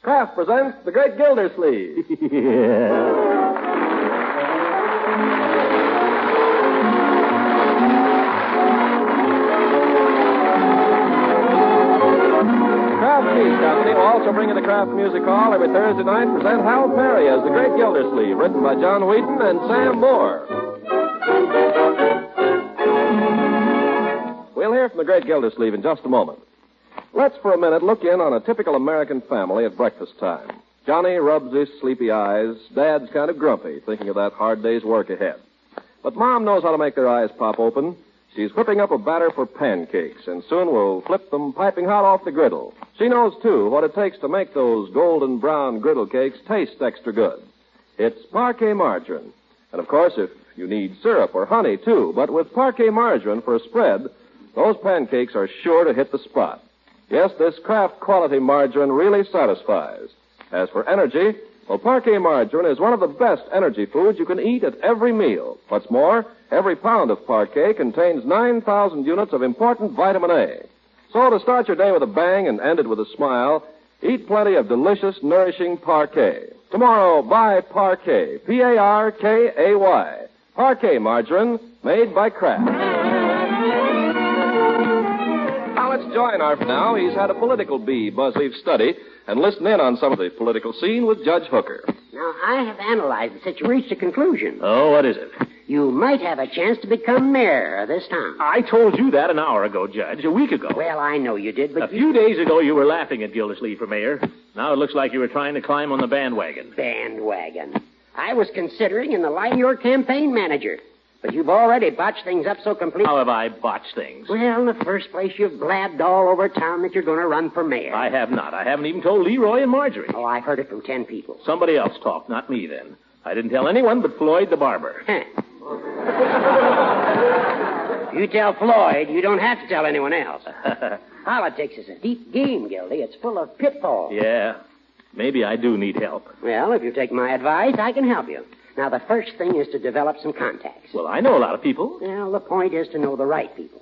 Kraft presents The Great Gildersleeve. Company will also bring you the Kraft Music Hall every Thursday night and present Hal Perry as The Great Gildersleeve, written by John Wheaton and Sam Moore. We'll hear from The Great Gildersleeve in just a moment. Let's for a minute look in on a typical American family at breakfast time. Johnny rubs his sleepy eyes. Dad's kind of grumpy, thinking of that hard day's work ahead. But Mom knows how to make their eyes pop open. She's whipping up a batter for pancakes, and soon we'll flip them piping hot off the griddle. She knows, too, what it takes to make those golden brown griddle cakes taste extra good. It's Parquet margarine. And, of course, if you need syrup or honey, too. But with Parquet margarine for a spread, those pancakes are sure to hit the spot. Yes, this Kraft quality margarine really satisfies. As for energy, well, Parquet margarine is one of the best energy foods you can eat at every meal. What's more, every pound of Parquet contains 9,000 units of important vitamin A. So to start your day with a bang and end it with a smile, eat plenty of delicious, nourishing Parquet. Tomorrow, buy Parquet, Parkay. Parquet margarine made by Kraft. Now let's join Arf now. He's had a political bee BuzzFeed study and listen in on some of the political scene with Judge Hooker. Now, I have analyzed the situation, reached a conclusion. Oh, what is it? You might have a chance to become mayor of this town. I told you that an hour ago, Judge, a week ago. Well, I know you did, but... A few days ago, you were laughing at Gildersleeve for mayor. Now it looks like you were trying to climb on the bandwagon. Bandwagon. I was considering in the line of your campaign manager. But you've already botched things up so completely. How have I botched things? Well, in the first place, you've blabbed all over town that you're going to run for mayor. I have not. I haven't even told Leroy and Marjorie. Oh, I've heard it from 10 people. Somebody else talked, not me then. I didn't tell anyone but Floyd the barber. If you tell Floyd, you don't have to tell anyone else. Politics is a deep game, Gildy. It's full of pitfalls. Yeah. Maybe I do need help. Well, if you take my advice, I can help you. Now, the first thing is to develop some contacts. Well, I know a lot of people. Well, the point is to know the right people.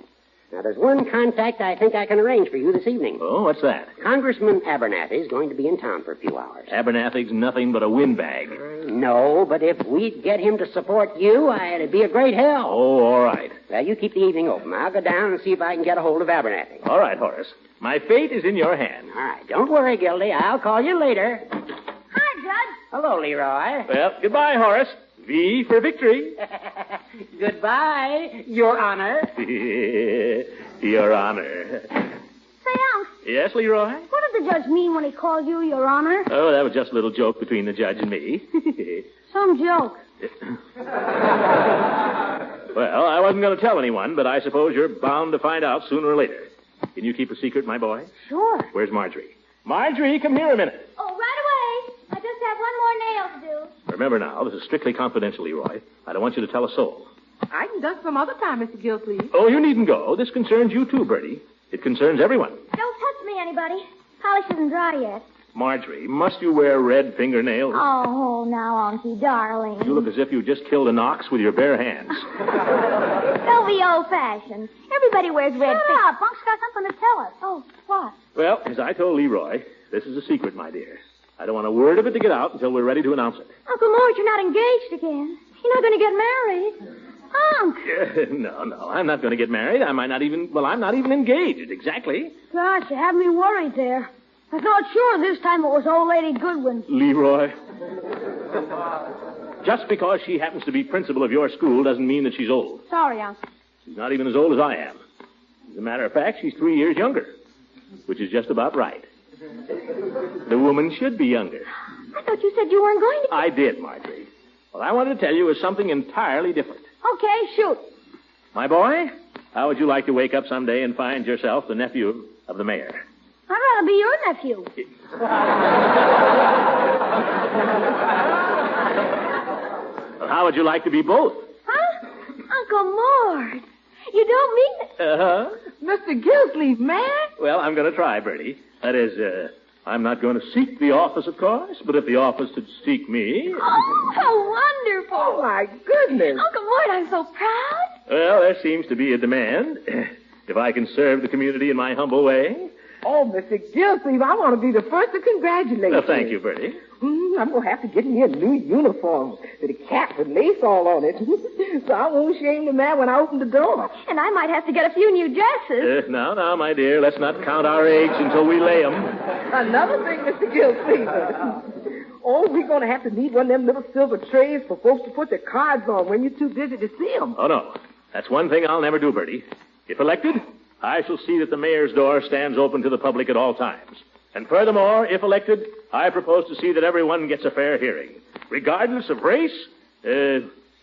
Now, there's one contact I think I can arrange for you this evening. Oh, what's that? Congressman Abernathy's going to be in town for a few hours. Abernathy's nothing but a windbag. No, but if we'd get him to support you, it'd be a great help. Oh, all right. Well, you keep the evening open. I'll go down and see if I can get a hold of Abernathy. All right, Horace. My fate is in your hands. All right. Don't worry, Gildy. I'll call you later. Hi, Judge. Hello, Leroy. Well, goodbye, Horace. V for victory. Goodbye, Your Honor. Your Honor. Say, Unc. Yes, Leroy? What did the judge mean when he called you Your Honor? Oh, that was just a little joke between the judge and me. Some joke. Well, I wasn't going to tell anyone, but I suppose you're bound to find out sooner or later. Can you keep a secret, my boy? Sure. Where's Marjorie? Marjorie, come here a minute. Oh, right away. I just have one more nail to do. Remember now, this is strictly confidential, Leroy. I don't want you to tell a soul. I can duck some other time, Mr. Gildersleeve. Oh, you needn't go. This concerns you too, Bertie. It concerns everyone. Don't touch me, anybody. Polish isn't dry yet. Marjorie, must you wear red fingernails? Oh, now, Unky, darling. You look as if you just killed an ox with your bare hands. Don't be old-fashioned. Everybody wears red. Shut up. Unc's got something to tell us. Oh, what? Well, as I told Leroy, this is a secret, my dear. I don't want a word of it to get out until we're ready to announce it. Uncle Mort, you're not engaged again. You're not going to get married. Unc. No, I'm not going to get married. I'm not even engaged, exactly. Gosh, you have me worried there. I thought sure this time it was old lady Goodwin. Leroy. Just because she happens to be principal of your school doesn't mean that she's old. Sorry, Uncle. She's not even as old as I am. As a matter of fact, she's 3 years younger, which is just about right. The woman should be younger. I thought you said you weren't going to... I did, Marjorie. What I wanted to tell you is something entirely different. Okay, shoot. My boy, how would you like to wake up someday and find yourself the nephew of the mayor? I'd rather be your nephew. Well, how would you like to be both? Huh? Uncle Mort. You don't mean it. Uh-huh. Mr. Gildersleeve, man. Well, I'm going to try, Bertie. That is, I'm not going to seek the office, of course, but if the office should seek me... Oh, how wonderful. Oh, my goodness. Uncle Mort, I'm so proud. Well, there seems to be a demand. If I can serve the community in my humble way, Oh, Mr. Gildersleeve, I want to be the first to congratulate you. Well, thank you, Bertie. I'm going to have to get me a new uniform with a cap with lace all on it. So I won't shame the man when I open the door. And I might have to get a few new dresses. Now, my dear, let's not count our eggs until we lay them. Another thing, Mr. Gildersleeve. Oh, we're going to have to need one of them little silver trays for folks to put their cards on when you're too busy to see them. Oh, no. That's one thing I'll never do, Bertie. If elected, I shall see that the mayor's door stands open to the public at all times. And furthermore, if elected, I propose to see that everyone gets a fair hearing, regardless of race,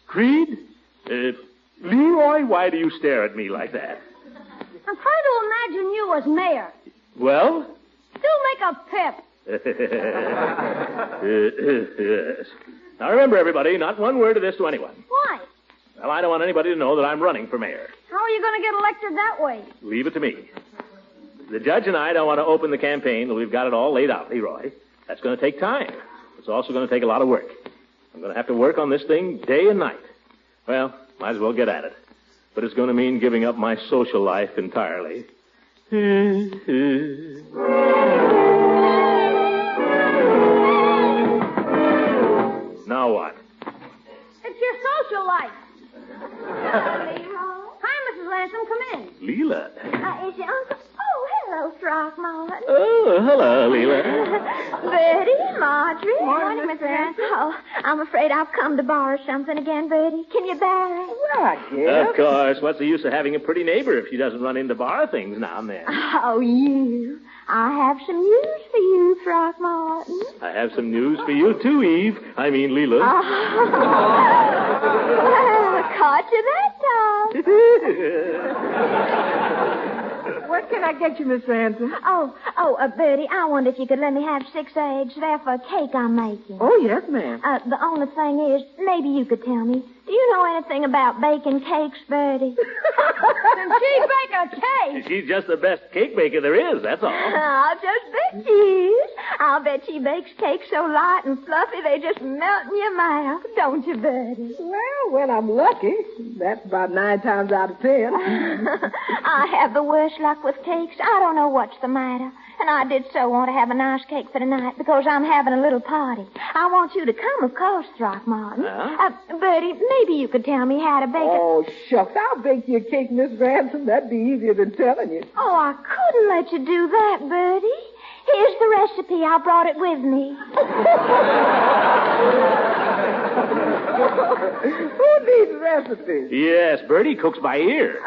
creed. Leroy, why do you stare at me like that? I'm trying to imagine you as mayor. Well? Still make a pip. Yes. Now remember, everybody, not one word of this to anyone. Why? Well, I don't want anybody to know that I'm running for mayor. How are you going to get elected that way? Leave it to me. The judge and I don't want to open the campaign till we've got it all laid out, Leroy. That's going to take time. It's also going to take a lot of work. I'm going to have to work on this thing day and night. Well, might as well get at it. But it's going to mean giving up my social life entirely. Now what? It's your social life. Hi, Mrs. Ransom. Come in. Leela. Is your uncle? Oh, hello, Throckmorton. Oh, hello, Leela. Bertie, Marjorie. Morning, Mrs. Ransom. Oh, I'm afraid I've come to borrow something again, Bertie. Can you bear it? Well, I guess. Of course. What's the use of having a pretty neighbor if she doesn't run in to borrow things now and then? Oh, you. I have some news for you, Throckmorton. I have some news for you, too, Eve. I mean, Leela. Well, caught you that time. What can I get you, Miss Ransom? Bertie, I wonder if you could let me have 6 eggs. They're for a cake I'm making. Oh, yes, ma'am. The only thing is, maybe you could tell me, do you know anything about baking cakes, Bertie? Can she bake a cake? She's just the best cake baker there is, that's all. I'll just bet she is. I'll bet she bakes cakes so light and fluffy they just melt in your mouth, don't you, Bertie? Well, when I'm lucky, that's about 9 times out of 10. I have the worst luck with cakes. I don't know what's the matter. And I did so want to have a nice cake for tonight because I'm having a little party. I want you to come, of course, Throckmorton. Bertie, maybe you could tell me how to bake it. Oh, shucks. I'll bake you a cake, Miss Ransom. That'd be easier than telling you. Oh, I couldn't let you do that, Bertie. Here's the recipe. I brought it with me. Who needs recipes? Yes, Bertie cooks by ear.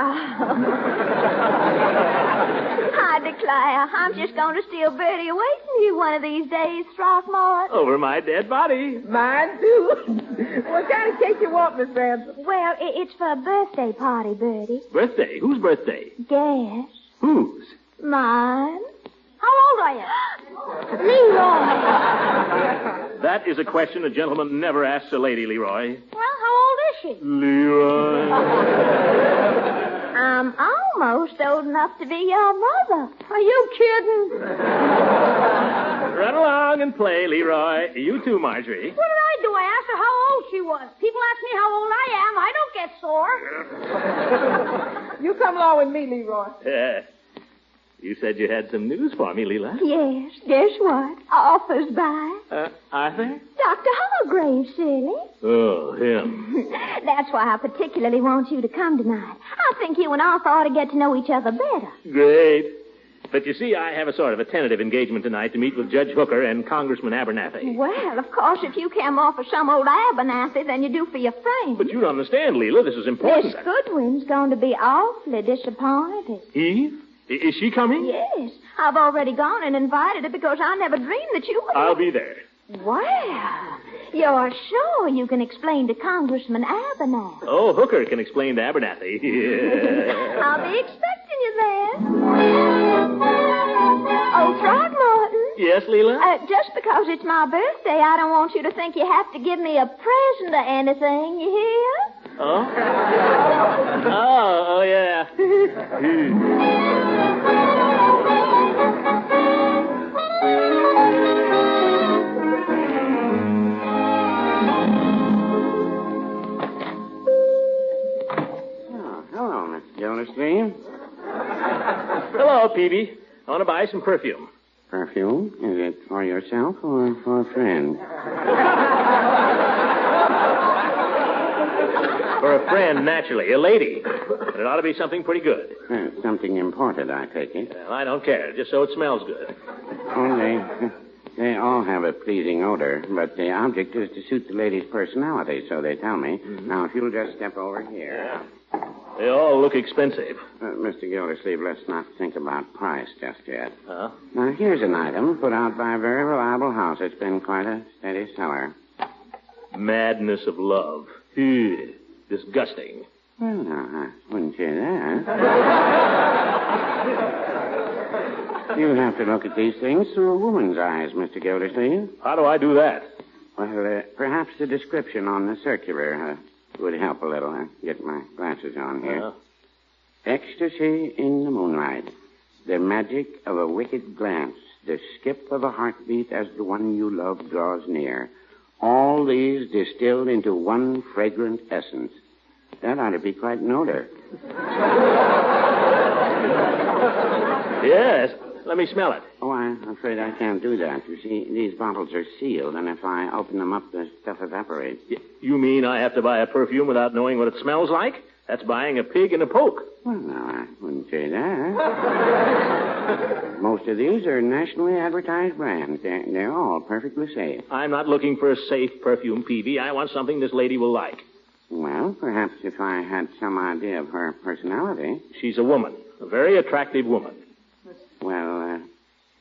I declare, I'm just going to steal Bertie away from you one of these days, Throckmorton. Over my dead body. Mine, too. What kind of cake you want, Miss Ransom? Well, it's for a birthday party, Bertie. Birthday? Whose birthday? Guess. Whose? Mine. How old are you? Leroy. That is a question a gentleman never asks a lady, Leroy. Well, how old is she? Leroy. I'm almost old enough to be your mother. Are you kidding? Run along and play, Leroy. You too, Marjorie. What did I do? I asked her how old she was. People ask me how old I am. I don't get sore. You come along with me, Leroy. You said you had some news for me, Leela. Yes. Guess what? Arthur's by. Arthur? Dr. Hargrave, silly. Oh, him. That's why I particularly want you to come tonight. I think you and Arthur ought to get to know each other better. Great. But you see, I have a sort of a tentative engagement tonight to meet with Judge Hooker and Congressman Abernathy. Well, of course, if you care more for some old Abernathy than you do for your friend. But you don't understand, Leela. This is important. Miss Goodwin's going to be awfully disappointed. Eve? Is she coming? Yes. I've already gone and invited her because I never dreamed that you would... I'll be there. Well, you're sure you can explain to Congressman Abernathy? Oh, Hooker can explain to Abernathy. I'll be expecting you then. Oh, Throckmorton. Yes, Leela? Just because it's my birthday, I don't want you to think you have to give me a present or anything, you hear? Oh? Oh, yeah. Hello, Miss Gildersleeve. Hello, Peavy. I want to buy some perfume. Perfume? Is it for yourself or for a friend? For a friend, naturally. A lady. But it ought to be something pretty good. Something imported, I take it. Well, I don't care, just so it smells good. Oh, they all have a pleasing odor, but the object is to suit the lady's personality, so they tell me. Mm-hmm. Now, if you'll just step over here. Yeah. They all look expensive. Mr. Gildersleeve, let's not think about price just yet. Huh? Now, here's an item put out by a very reliable house. It's been quite a steady seller. Madness of love. Ew, disgusting. Well, no, I wouldn't say that. You have to look at these things through a woman's eyes, Mr. Gildersleeve. How do I do that? Well, perhaps the description on the circular would help a little. I'll get my glasses on here. Ecstasy in the moonlight. The magic of a wicked glance. The skip of a heartbeat as the one you love draws near. All these distilled into one fragrant essence. That ought to be quite an odor. Yes. Let me smell it. Oh, I'm afraid I can't do that. You see, these bottles are sealed, and if I open them up, the stuff evaporates. You mean I have to buy a perfume without knowing what it smells like? That's buying a pig in a poke. Well, no, I wouldn't say that. Most of these are nationally advertised brands. They're all perfectly safe. I'm not looking for a safe perfume, Peavy. I want something this lady will like. Well, perhaps if I had some idea of her personality. She's a woman, a very attractive woman. Well,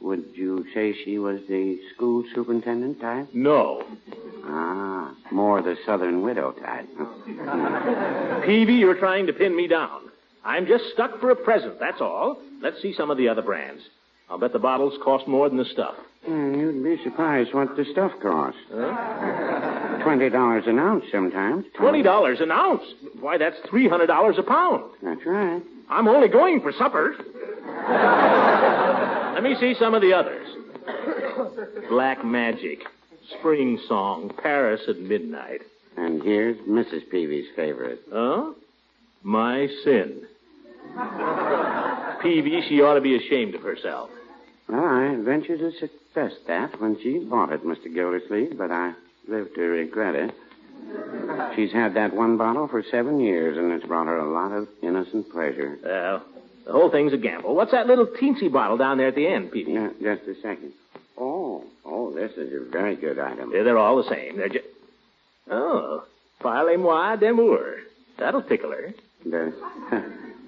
would you say she was the school superintendent type? No. Ah, more the Southern widow type. Peavy, you're trying to pin me down. I'm just stuck for a present, that's all. Let's see some of the other brands. I'll bet the bottles cost more than the stuff. You'd be surprised what the stuff costs. $20 an ounce sometimes. $20 an ounce? Why, that's $300 a pound. That's right. I'm only going for supper. Let me see some of the others. Black Magic, Spring Song, Paris at Midnight. And here's Mrs. Peavy's favorite. Huh? My Sin. Peavy, she ought to be ashamed of herself. Well, I venture to suggest that when she bought it, Mr. Gildersleeve, but I live to regret it. She's had that one bottle for 7 years, and it's brought her a lot of innocent pleasure. Well, the whole thing's a gamble. What's that little teensy bottle down there at the end, Peavy? Just a second. Oh, this is a very good item. Yeah, they're all the same. They're just... Oh, parlez-moi d'amour. That'll tickle her. Does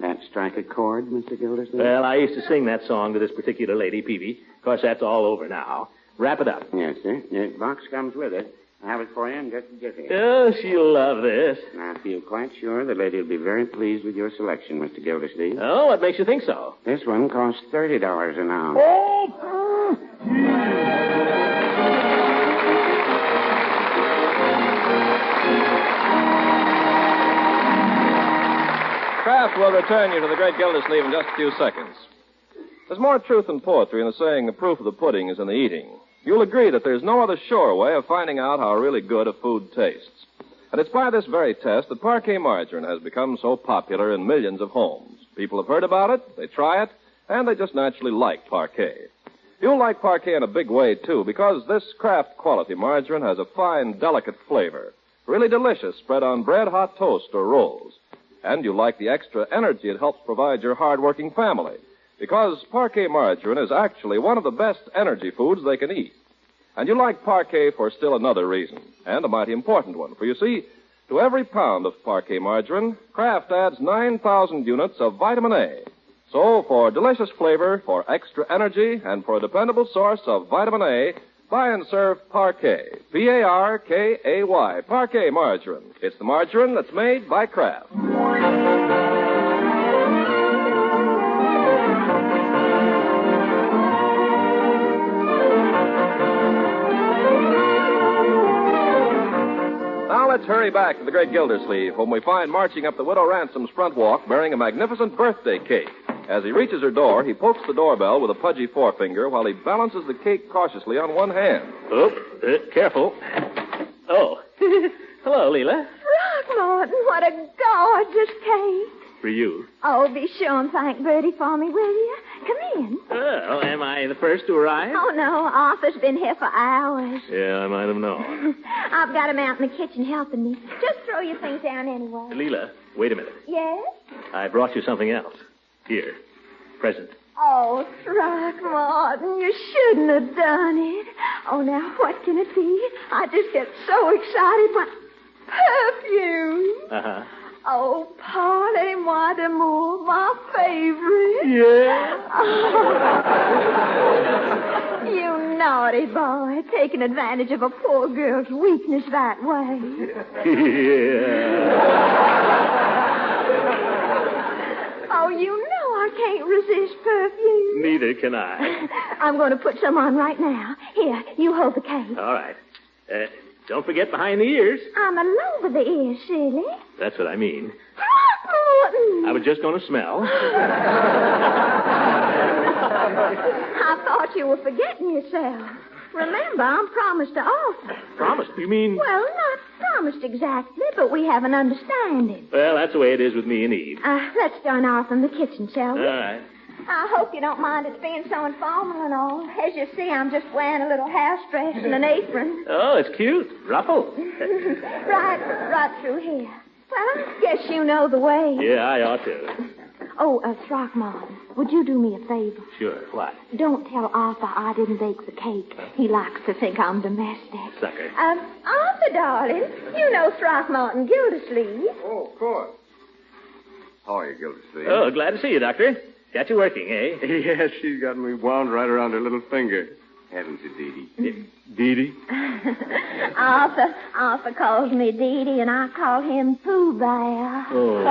that strike a chord, Mr. Gildersleeve? Well, I used to sing that song to this particular lady, Peavy. Of course, that's all over now. Wrap it up. Yes, sir. The box comes with it. I'll have it for you in just a jiffy. Oh, she'll love this. I feel quite sure the lady will be very pleased with your selection, Mr. Gildersleeve. Oh, what makes you think so? This one costs $30 an ounce. Oh! Kraft will return you to the great Gildersleeve in just a few seconds. There's more truth than poetry in the saying the proof of the pudding is in the eating. You'll agree that there's no other sure way of finding out how really good a food tastes. And it's by this very test that Parquet margarine has become so popular in millions of homes. People have heard about it, they try it, and they just naturally like Parquet. You'll like Parquet in a big way, too, because this Kraft quality margarine has a fine, delicate flavor. Really delicious spread on bread, hot toast, or rolls. And you like the extra energy it helps provide your hard-working family, because Parquet margarine is actually one of the best energy foods they can eat. And you like Parquet for still another reason, and a mighty important one. For you see, to every pound of Parquet margarine, Kraft adds 9,000 units of vitamin A. So, for delicious flavor, for extra energy, and for a dependable source of vitamin A, buy and serve Parquet. P-A-R-K-A-Y. Parquet margarine. It's the margarine that's made by Kraft. Now let's hurry back to the great Gildersleeve, whom we find marching up the Widow Ransom's front walk bearing a magnificent birthday cake. As he reaches her door, he pokes the doorbell with a pudgy forefinger while he balances the cake cautiously on one hand. Oh, careful. Oh, hello, Leela. Throckmorton, what a gorgeous cake. For you. Oh, be sure and thank Bertie for me, will you? Come in. Oh, am I the first to arrive? Oh, no. Arthur's been here for hours. Yeah, I might have known. I've got him out in the kitchen helping me. Just throw your things down anyway. Leela, wait a minute. Yes? I brought you something else. Here, present. Oh, Throckmorton, you shouldn't have done it. Oh, now, what can it be? I just get so excited when... Perfume. Uh-huh. Oh, Parlez-moi d'amour, my favorite. Yeah? You naughty boy, taking advantage of a poor girl's weakness that way. Yeah. Oh, you know I can't resist perfume. Neither can I. I'm going to put some on right now. Here, you hold the cake. All right. Don't forget behind the ears. I'm alone over the ears, silly. That's what I mean. Throckmorton! I was just going to smell. I thought you were forgetting yourself. Remember, I'm promised to Arthur. Promised? You mean... Well, not promised exactly, but we have an understanding. Well, that's the way it is with me and Eve. Let's join Arthur in the kitchen, shall we? All right. I hope you don't mind it being so informal and all. As you see, I'm just wearing a little house dress and an apron. Oh, it's cute. Ruffle. right through here. Well, I guess you know the way. Yeah, I ought to. Oh, Throckmorton, would you do me a favor? Sure. What? Don't tell Arthur I didn't bake the cake. He likes to think I'm domestic. Sucker. Arthur, darling, you know Throckmorton Gildersleeve. Oh, of course. How are you, Gildersleeve? Oh, glad to see you, Doctor. Got you working, eh? Yes, she's got me wound right around her little finger. Haven't you, Dee Dee? Arthur calls me Dee Dee, and I call him Pooh Bear. Oh.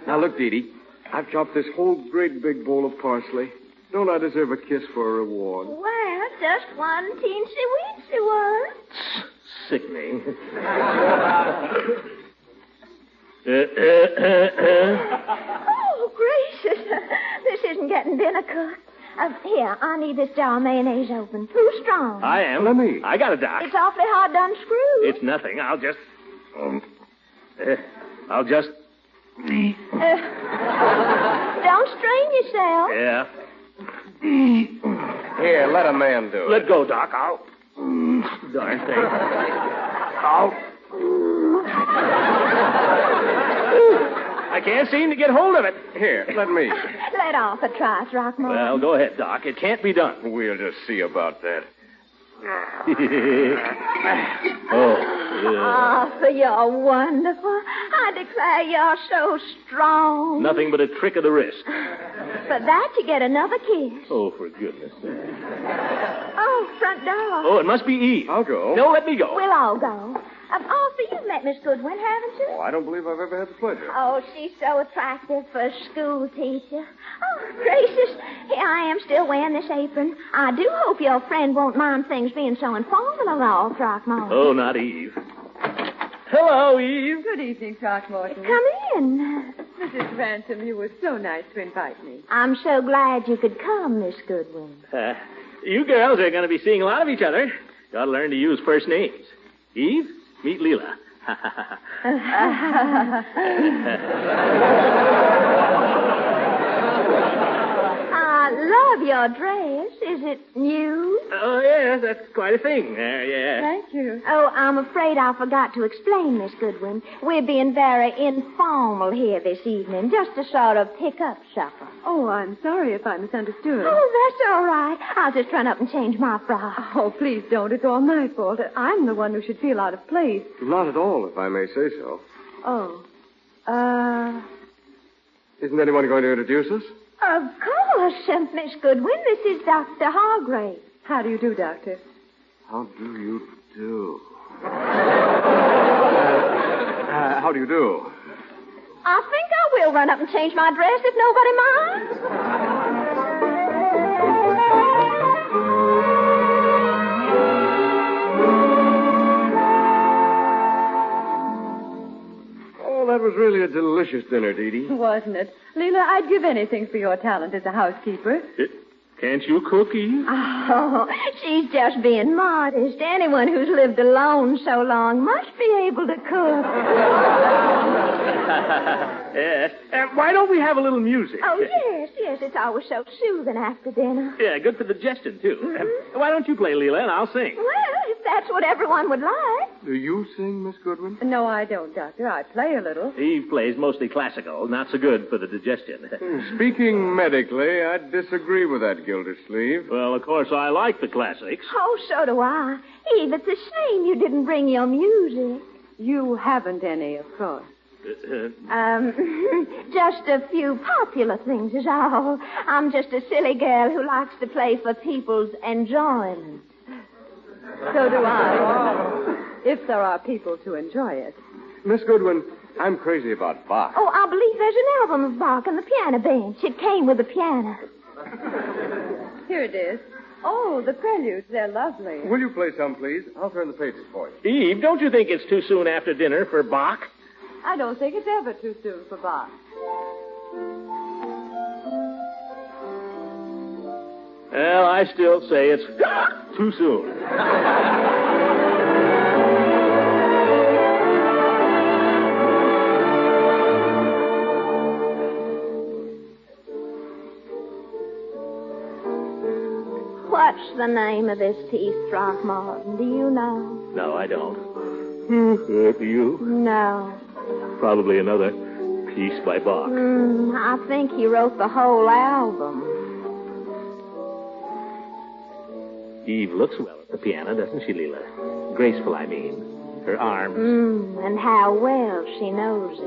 Now, look, Dee Dee. I've chopped this whole great big bowl of parsley. Don't I deserve a kiss for a reward? Well, just one teensy-weensy one. Sickening. Oh, gracious. This isn't getting dinner cooked. Here, I need this jar of mayonnaise open. Too strong. I am. Let me. I got it, Doc. It's awfully hard to unscrew. It's nothing. I'll just... Don't strain yourself. Yeah. Here, let a man do it. Let go, Doc. I'll... Darn thing. I can't seem to get hold of it. Here, let me. Let Arthur try, Throckmorton. Well, go ahead, Doc. It can't be done. We'll just see about that. Arthur, you're wonderful. I declare you're so strong. Nothing but a trick of the wrist. For that, you get another kiss. Oh, for goodness sake. Oh, front door. Oh, it must be Eve. I'll go. No, let me go. We'll all go. Arthur, you've met Miss Goodwin, haven't you? Oh, I don't believe I've ever had the pleasure. Oh, she's so attractive for a school teacher. Oh, gracious. Here I am still wearing this apron. I do hope your friend won't mind things being so informal and all, Throckmorton. Oh, not Eve. Hello, Eve. Good evening, Throckmorton. Come in. Mrs. Ransom, you were so nice to invite me. I'm so glad you could come, Miss Goodwin. You girls are going to be seeing a lot of each other. Got to learn to use first names. Eve, meet Leela. I love your dress. Is it new? Oh, yes, that's quite a thing there, yeah. Thank you. Oh, I'm afraid I forgot to explain, Miss Goodwin. We're being very informal here this evening, just a sort of pick-up supper. Oh, I'm sorry if I misunderstood. Oh, that's all right. I'll just run up and change my frock. Oh, please don't. It's all my fault. I'm the one who should feel out of place. Not at all, if I may say so. Oh. Isn't anyone going to introduce us? Of course, Miss Goodwin. This is Dr. Hargrave. How do you do, Doctor? How do you do? How do you do? I think I will run up and change my dress if nobody minds. Oh, that was really a delicious dinner, Dee Dee. Wasn't it? Leela, I'd give anything for your talent as a housekeeper. Can't you cook, Eve? Oh, she's just being modest. Anyone who's lived alone so long must be able to cook. Why don't we have a little music? Oh, yes. It's always so soothing after dinner. Yeah, good for digestion, too. Mm-hmm. Why don't you play, Leela, and I'll sing? Well, if that's what everyone would like. Do you sing, Miss Goodwin? No, I don't, Doctor. I play a little. Eve plays mostly classical, not so good for the digestion. Speaking medically, I disagree with that, Gildersleeve. Well, of course, I like the classics. Oh, so do I. Eve, it's a shame you didn't bring your music. You haven't any, of course. Just a few popular things is all. I'm just a silly girl who likes to play for people's enjoyment. So do I. If there are people to enjoy it. Miss Goodwin, I'm crazy about Bach. Oh, I believe there's an album of Bach on the piano bench. It came with the piano. Here it is. Oh, the preludes, they're lovely. Will you play some, please? I'll turn the pages for you. Eve, don't you think it's too soon after dinner for Bach? I don't think it's ever too soon for Bach. Well, I still say it's too soon. What's the name of this piece, Throckmorton? Do you know? No, I don't. Do you? No. Probably another piece by Bach. I think he wrote the whole album. Eve looks well at the piano, doesn't she, Leela? Graceful, I mean. Her arms. And how well she knows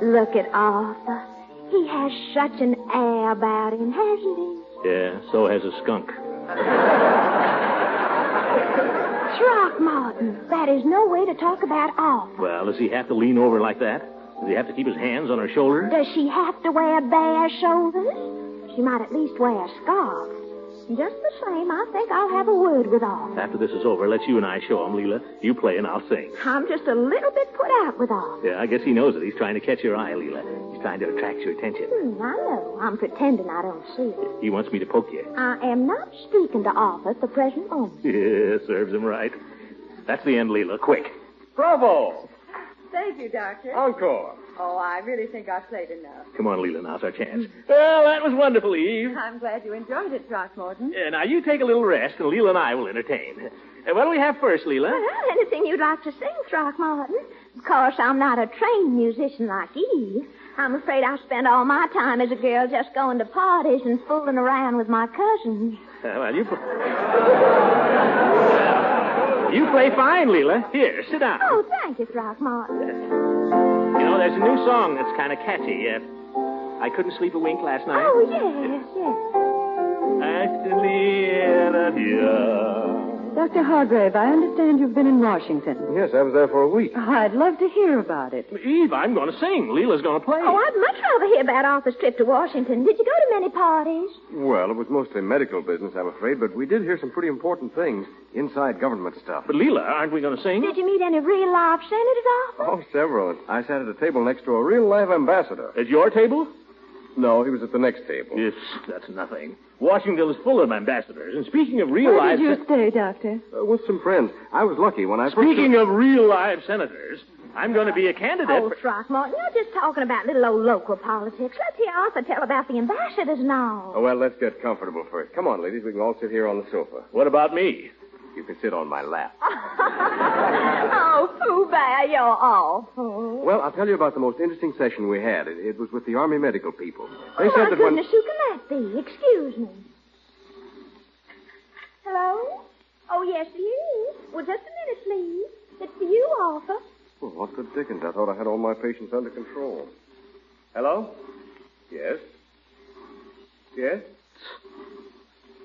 it. Look at Arthur. He has such an air about him, hasn't he? Yeah, so has a skunk. Throckmorton, that is no way to talk about Arthur. Well, does he have to lean over like that? Does he have to keep his hands on her shoulders? Does she have to wear bare shoulders? She might at least wear a scarf. Just the same, I think I'll have a word with Arthur. After this is over, let's you and I show him, Leela. You play and I'll sing. I'm just a little bit put out with Arthur. Yeah, I guess he knows it. He's trying to catch your eye, Leela. He's trying to attract your attention. I know. I'm pretending I don't see it. He wants me to poke you. I am not speaking to Arthur at the present moment. Yeah, serves him right. That's the end, Leela. Quick. Bravo! Thank you, Doctor. Encore. Oh, I really think I've played enough. Come on, Leela. Now's our chance. Well, that was wonderful, Eve. I'm glad you enjoyed it, Throckmorton. Now, you take a little rest, and Leela and I will entertain. What do we have first, Leela? Well, anything you'd like to sing, Throckmorton. Of course, I'm not a trained musician like Eve. I'm afraid I spend all my time as a girl just going to parties and fooling around with my cousins. Well, you play fine, Leela. Here, sit down. Oh, thank you, Throckmorton. You know, there's a new song that's kind of catchy. I couldn't sleep a wink last night. Oh, yes. Dr. Hargrave, I understand you've been in Washington. Yes, I was there for a week. I'd love to hear about it. Eve, I'm going to sing. Leela's going to play. Oh, I'd much rather hear about Arthur's trip to Washington. Did you go to many parties? Well, it was mostly medical business, I'm afraid, but we did hear some pretty important things. Inside government stuff. But, Leela, aren't we going to sing? Did you meet any real live senators, Arthur? Oh, several. I sat at a table next to a real live ambassador. At your table? No, he was at the next table. Yes, that's nothing. Washington is full of ambassadors. And speaking of real Where live... did you stay, Doctor? With some friends. I was lucky when I first... Speaking of real live senators, I'm going to be a candidate Oh, Throckmorton, you're just talking about little old local politics. Let's hear Arthur tell about the ambassadors and all. Oh, well, let's get comfortable first. Come on, ladies. We can all sit here on the sofa. What about me? You can sit on my lap. Oh, Pooh Bear, you're awful. Well, I'll tell you about the most interesting session we had. It was with the Army medical people. They said my that when... goodness, who can that be? Excuse me. Hello? Oh, yes, it is. Well, just a minute, please. It's for you, Arthur. Well, what good dickens? I thought I had all my patients under control. Hello? Yes? Yes?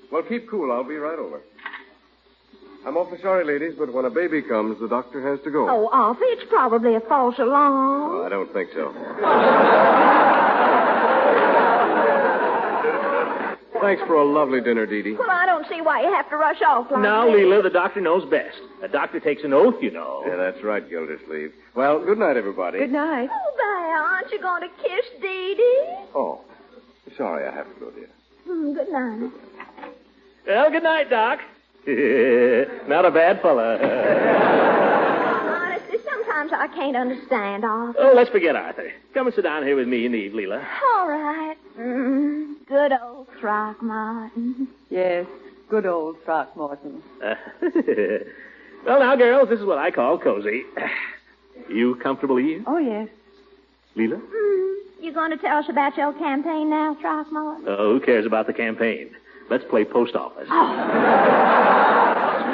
Well, keep cool. I'll be right over. I'm awfully sorry, ladies, but when a baby comes, the doctor has to go. Oh, Arthur, it's probably a false alarm. Oh, I don't think so. Thanks for a lovely dinner, Dee Dee. Well, I don't see why you have to rush off like Now, this. Leela, the doctor knows best. A doctor takes an oath, you know. Yeah, that's right, Gildersleeve. Well, good night, everybody. Good night. Pooh Bear. aren't you going to kiss Dee Dee? Oh, sorry I have to go, dear. Good night. Well, good night, Doc. Not a bad fella. Honestly, sometimes I can't understand Arthur. Oh, let's forget Arthur. Come and sit down here with me and Eve, Leela. All right. Good old Throckmorton. Yes, good old Throckmorton. Well, now, girls, this is what I call cozy. You comfortable, Eve? Oh, yes. Leela? You going to tell us about your campaign now, Throckmorton? Oh, who cares about the campaign? Let's play post office.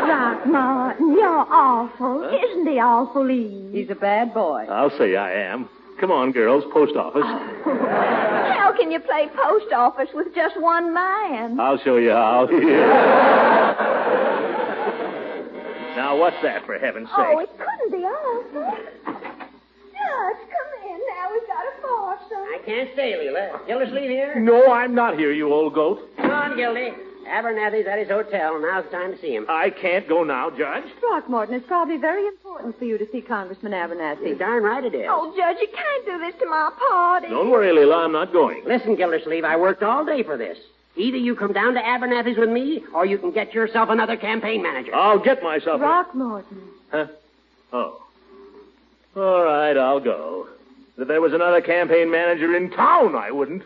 Throckmorton, you're awful. Isn't he awful, Eve? He's a bad boy. I'll say I am. Come on, girls, post office. How can you play post office with just one man? I'll show you how. Now, what's that, for heaven's sake? Oh, it couldn't be Arthur. Judge, come in. Now we've got a foursome. I can't stay, Leela. Gildersleeve here? No, I'm not here, you old goat. Come on, Gildy. Abernathy's at his hotel. Now's the time to see him. I can't go now, Judge. Throckmorton, it's probably very important for you to see Congressman Abernathy. You're darn right it is. Oh, Judge, you can't do this to my party. Don't worry, Leela, I'm not going. Listen, Gildersleeve, I worked all day for this. Either you come down to Abernathy's with me, or you can get yourself another campaign manager. I'll get myself... Throckmorton. Huh? Oh. All right, I'll go. If there was another campaign manager in town, I wouldn't.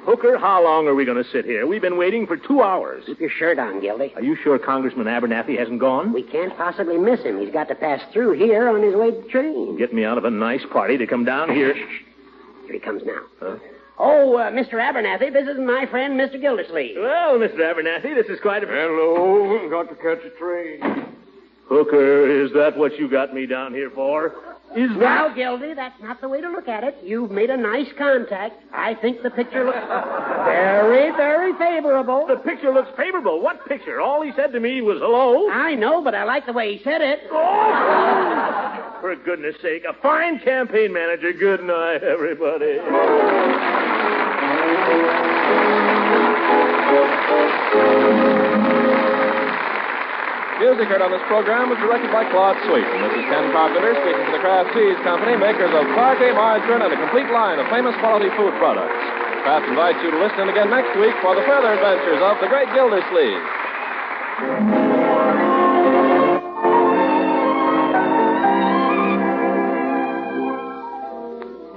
Hooker, how long are we going to sit here? We've been waiting for 2 hours. Keep your shirt on, Gildy. Are you sure Congressman Abernathy hasn't gone? We can't possibly miss him. He's got to pass through here on his way to the train. Get me out of a nice party to come down here. Here he comes now. Huh? Oh, Mr. Abernathy, this is my friend, Mr. Gildersleeve. Well, Mr. Abernathy, this is quite a... Hello. Got to catch a train. Hooker, is that what you got me down here for? Is that... Well, Gildy, that's not the way to look at it. You've made a nice contact. I think the picture looks very, very favorable. The picture looks favorable. What picture? All he said to me was hello. I know, but I like the way he said it. Oh! For goodness sake, a fine campaign manager. Good night, everybody. Music heard on this program was directed by Claude Sweet. And this is Ken Carpenter speaking for the Kraft Cheese Company, makers of Parquet margarine and a complete line of famous quality food products. Kraft invites you to listen in again next week for the further adventures of the great Gildersleeve.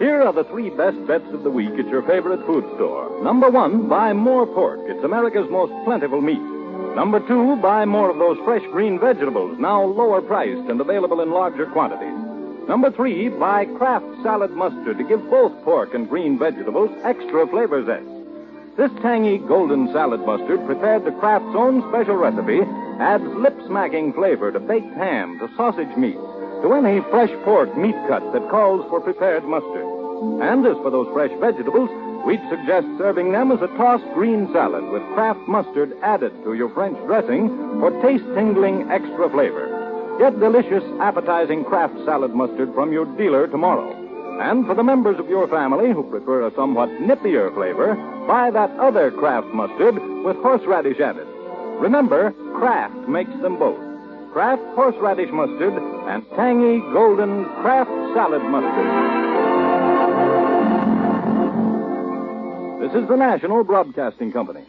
Here are the 3 best bets of the week at your favorite food store. Number 1, buy more pork. It's America's most plentiful meat. Number 2, buy more of those fresh green vegetables, now lower priced and available in larger quantities. Number 3, buy Kraft salad mustard to give both pork and green vegetables extra flavor zest. This tangy golden salad mustard, prepared to Kraft's own special recipe, adds lip-smacking flavor to baked ham, to sausage meat, to any fresh pork meat cut that calls for prepared mustard. And as for those fresh vegetables, we'd suggest serving them as a tossed green salad with Kraft mustard added to your French dressing for taste-tingling extra flavor. Get delicious, appetizing Kraft salad mustard from your dealer tomorrow. And for the members of your family who prefer a somewhat nippier flavor, buy that other Kraft mustard with horseradish added. Remember, Kraft makes them both. Kraft horseradish mustard and tangy, golden Kraft salad mustard. This is the National Broadcasting Company.